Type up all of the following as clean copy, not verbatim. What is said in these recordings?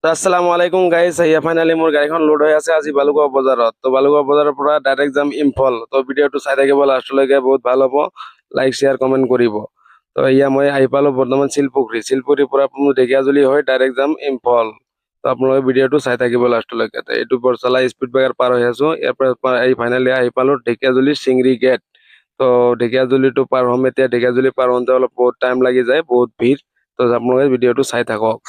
তো আসসালামু আলাইকুম গাইস, এই ফাইনালি মোৰ গাড়ীখন লোড হৈ আছে আজি বালুগাঁও বজাৰত। তো বালুগাঁও বজাৰৰ পৰা ডাইৰেক্ট যাম ইম্ফল। তো ভিডিঅ'টো চাই থাকিব লাষ্টলৈকে, বহুত ভাল হ'ব। লাইক শ্বেয়াৰ কমেণ্ট কৰিব। তো মই আহি পালোঁ বৰ্তমান শিলপুখুৰীৰ পৰা আপুনি ঢেকীয়াজুলি হৈ ডাইৰেক্ট যাম ইম্ফল। তো আপোনালোকে ভিডিঅ'টো চাই থাকিব লাষ্টলৈকে। তো এইটো বৰচলা স্পীড ব্ৰেকাৰ পাৰ হৈ আছোঁ। ইয়াৰ পৰা এই ফাইনালি আহি পালোঁ ঢেকীয়াজুলি চিংৰি গেট। তো ঢেকীয়াজুলিটো পাৰ হ'ম এতিয়া। ঢেকীয়াজুলি পাৰ হওঁতে অলপ বহুত টাইম লাগি যায়, বহুত ভিৰ। তো আপোনালোকে ভিডিঅ'টো চাই থাকক।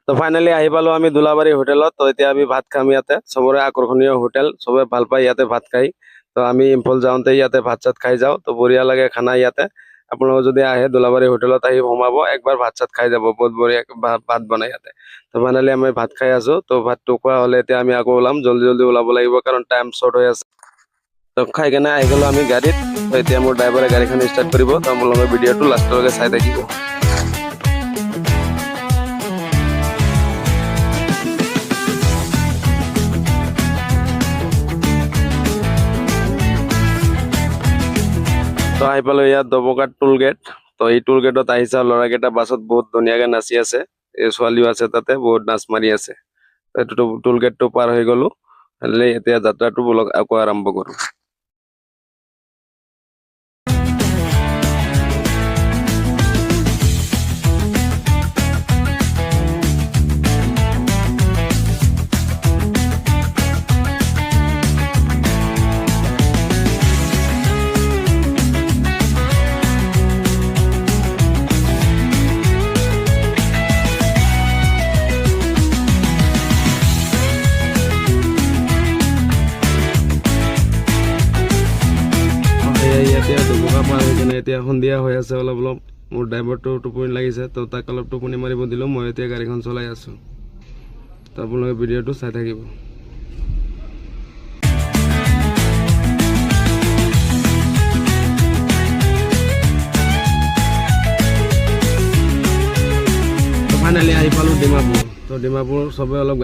তো ফাইনালি আহি পালো আমি দুলাবাৰী হোটেলত। তো এতিয়া আমি ভাত খাম ইয়াতে। চবৰে আকৰ্ষণীয় হোটেল, চবে ভাল পায় ইয়াতে ভাত খাই। তো আমি ইম্ফল যাওঁতে ইয়াতে ভাত চাত খাই যাওঁ। তো বঢ়িয়া লাগে খানা ইয়াতে। আপোনালোকে যদি আহে দুলাবাৰী হোটেলত আহি সোমাব, একবাৰ ভাত চাত খাই যাব। বহুত বঢ়িয়া ভাত বনাই ইয়াতে। তো ফাইনালি আমি ভাত খাই আছো। তো ভাতটো খোৱা হ'লে এতিয়া আমি আকৌ ওলাম, জল্দি জল্দি ওলাব লাগিব কাৰণ টাইম শ্বৰ্ট হৈ আছে। তো খাই কেনে আহি গ'লো আমি গাড়ীত। তো এতিয়া মোৰ ড্ৰাইভাৰে গাড়ীখন ষ্টাৰ্ট কৰিব। তো আপোনালোকে ভিডিঅ'টো লাষ্টলৈকে চাই থাকিব। তো আহি পালো ইয়াত দবকাত টোল গেট। তো এই টোল গেটত আহিছে ল'ৰাকেইটা বাছত বহুত ধুনীয়াকে নাচি আছে। এই ছোৱালীও আছে তাতে, বহুত নাচ মাৰি আছে। এইটো টোল গেটটো পাৰ হৈ গ'লো। এতিয়া যাত্ৰাটো বলক আকৌ আৰম্ভ কৰো। এতিয়া দুবকা পাৰ হৈ কিনে এতিয়া সন্ধিয়া হৈ আছে অলপ অলপ। মোৰ ড্ৰাইভাৰটো টোপনি লাগিছে, তো তাক অলপ টোপনি মাৰিব দিলোঁ। মই এতিয়া গাড়ীখন চলাই আছোঁ। তো আপোনালোকে ভিডিঅ'টো চাই থাকিব। ফাইনেলি আহি পালোঁ ডিমাপুৰ। তো ডিমাপুৰ চবে অলপ